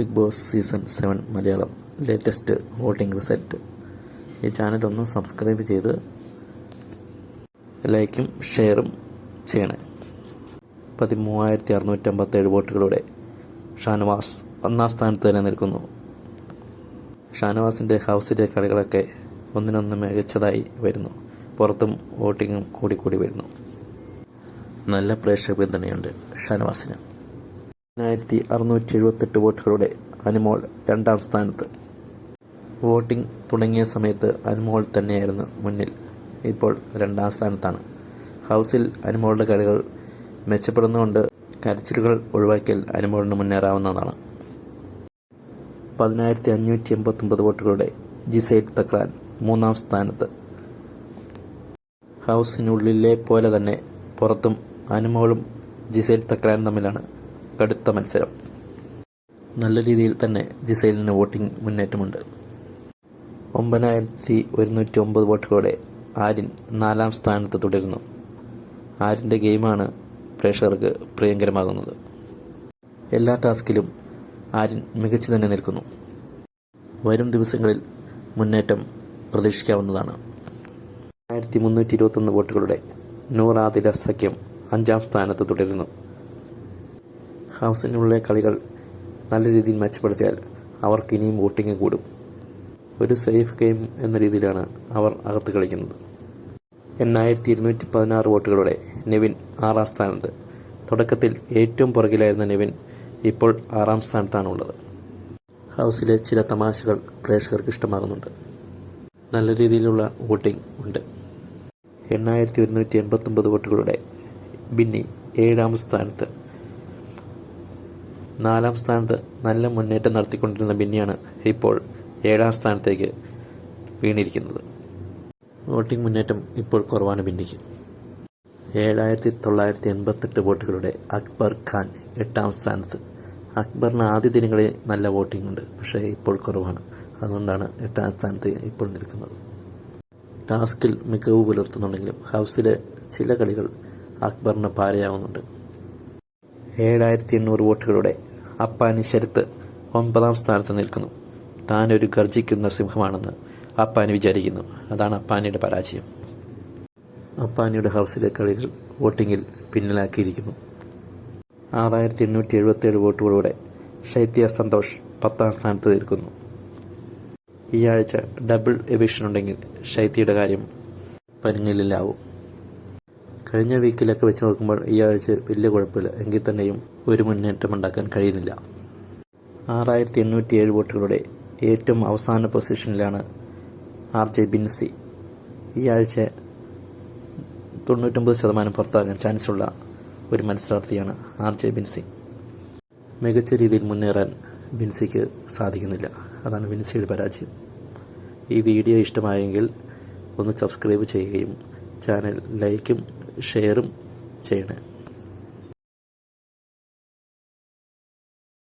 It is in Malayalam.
Big boss season 7 Malayalam latest voting result. ഈ ചാനൽ ഒന്ന് സബ്സ്ക്രൈബ് ചെയ്ത് ലൈക്കും ഷെയറും ചെയ്യണേ. 13,657 വോട്ടുകളോടെ ഷാനവാസ് ഒന്നാം സ്ഥാനത്ത് തന്നെ നിൽക്കുന്നു. ഷാനവാസിൻ്റെ ഹൗസിലെ കളികളൊക്കെ ഒന്നിനൊന്ന് മികച്ചതായി വരുന്നു. പുറത്തും വോട്ടിങ്ങും കൂടിക്കൂടി വരുന്നു. നല്ല പ്രേക്ഷക പിന്തുണയുണ്ട് ഷാനവാസിന്. 678 വോട്ടുകളോടെ അനുമോൾ രണ്ടാം സ്ഥാനത്ത്. വോട്ടിംഗ് തുടങ്ങിയ സമയത്ത് അനുമോൾ തന്നെയായിരുന്നു മുന്നിൽ. ഇപ്പോൾ രണ്ടാം സ്ഥാനത്താണ്. ഹൗസിൽ അനുമോളുടെ കളികൾ മെച്ചപ്പെടുന്നതുകൊണ്ട് കരച്ചിലുകൾ ഒഴിവാക്കിയാൽ അനുമോളിന് മുന്നേറാവുന്നതാണ്. 10,589 വോട്ടുകളോടെ ജിസൈൽ തക്രാൻ മൂന്നാം സ്ഥാനത്ത്. ഹൗസിനുള്ളിലെ പോലെ തന്നെ പുറത്തും അനുമോളും ജിസൈൽ തക്രാനും തമ്മിലാണ് കടുത്ത മത്സരം. നല്ല രീതിയിൽ തന്നെ ജിസൈലിന് വോട്ടിംഗ് മുന്നേറ്റമുണ്ട്. 9,109 വോട്ടുകളോടെ ആര്യൻ നാലാം സ്ഥാനത്ത് തുടരുന്നു. ആര്യൻ്റെ ഗെയിമാണ് പ്രേക്ഷകർക്ക് പ്രിയങ്കരമാകുന്നത്. എല്ലാ ടാസ്കിലും ആര്യൻ മികച്ചു തന്നെ നിൽക്കുന്നു. വരും ദിവസങ്ങളിൽ മുന്നേറ്റം പ്രതീക്ഷിക്കാവുന്നതാണ്. 1,321 വോട്ടുകളുടെ നൂർ ആദില സഖ്യം അഞ്ചാം സ്ഥാനത്ത് തുടരുന്നു. ഹൗസിനുള്ള കളികൾ നല്ല രീതിയിൽ മെച്ചപ്പെടുത്തിയാൽ അവർക്ക് ഇനിയും വോട്ടിംഗ് കൂടും. ഒരു സേഫ് ഗെയിം എന്ന രീതിയിലാണ് അവർ അകത്ത് കളിക്കുന്നത്. 8,216 വോട്ടുകളോടെ നെവിൻ ആറാം സ്ഥാനത്ത്. തുടക്കത്തിൽ ഏറ്റവും പുറകിലായിരുന്ന നെവിൻ ഇപ്പോൾ ആറാം സ്ഥാനത്താണുള്ളത്. ഹൗസിലെ ചില തമാശകൾ പ്രേക്ഷകർക്ക് ഇഷ്ടമാകുന്നുണ്ട്. നല്ല രീതിയിലുള്ള വോട്ടിംഗ് ഉണ്ട്. 8,189 വോട്ടുകളുടെ ബിന്നി ഏഴാം സ്ഥാനത്ത്. നാലാം സ്ഥാനത്ത് നല്ല മുന്നേറ്റം നടത്തിക്കൊണ്ടിരുന്ന ബിന്നിയാണ് ഇപ്പോൾ ഏഴാം സ്ഥാനത്തേക്ക് വീണിരിക്കുന്നത്. വോട്ടിംഗ് മുന്നേറ്റം ഇപ്പോൾ കുറവാണ് ബിന്നിക്ക്. 7,988 വോട്ടുകളുടെ അക്ബർ ഖാൻ എട്ടാം സ്ഥാനത്ത്. അക്ബറിന് ആദ്യ ദിനങ്ങളിൽ നല്ല വോട്ടിംഗ് ഉണ്ട്, പക്ഷേ ഇപ്പോൾ കുറവാണ്. അതുകൊണ്ടാണ് എട്ടാം സ്ഥാനത്ത് ഇപ്പോൾ നിൽക്കുന്നത്. ടാസ്കിൽ മികവ് പുലർത്തുന്നുണ്ടെങ്കിലും ഹൗസിലെ ചില കളികൾ അക്ബറിന് പാരയാവുന്നുണ്ട്. 7,800 വോട്ടുകളുടെ അപ്പാനി ശരത്ത് 9ാം സ്ഥാനത്ത് നിൽക്കുന്നു. താനൊരു ഗർജിക്കുന്ന സിംഹമാണെന്ന് അപ്പാനി വിചാരിക്കുന്നു. അതാണ് അപ്പാനിയുടെ പരാജയം. അപ്പാനിയുടെ ഹൗസിലെ കളികൾ വോട്ടിങ്ങിൽ പിന്നിലാക്കിയിരിക്കുന്നു. 6,877 വോട്ടുകളോടെ ശൈത്യ സന്തോഷ് 10ാം സ്ഥാനത്ത് നിൽക്കുന്നു. ഈ ആഴ്ച ഡബിൾ എവിക്ഷൻ ഉണ്ടെങ്കിൽ ശൈത്യയുടെ കാര്യം പരുങ്ങലിലാവും. കഴിഞ്ഞ വീക്കിലൊക്കെ വെച്ച് നോക്കുമ്പോൾ ഈ ആഴ്ച വലിയ കുഴപ്പമില്ല. എങ്കിൽ തന്നെയും ഒരു മുന്നേറ്റം ഉണ്ടാക്കാൻ കഴിയുന്നില്ല. 6,807 വോട്ടുകളുടെ ഏറ്റവും അവസാന പൊസിഷനിലാണ് RJ ബിൻസി. ഈ ആഴ്ച 99% പുറത്താകാൻ ചാൻസുള്ള ഒരു മത്സരാർത്ഥിയാണ് RJ ബിൻസി. മികച്ച രീതിയിൽ മുന്നേറാൻ ബിൻസിക്ക് സാധിക്കുന്നില്ല. അതാണ് ബിൻസിയുടെ പരാജയം. ഈ വീഡിയോ ഇഷ്ടമായെങ്കിൽ ഒന്ന് സബ്സ്ക്രൈബ് ചെയ്യുകയും ചാനൽ ലൈക്കും ഷെയറും ചെയ്യണേ.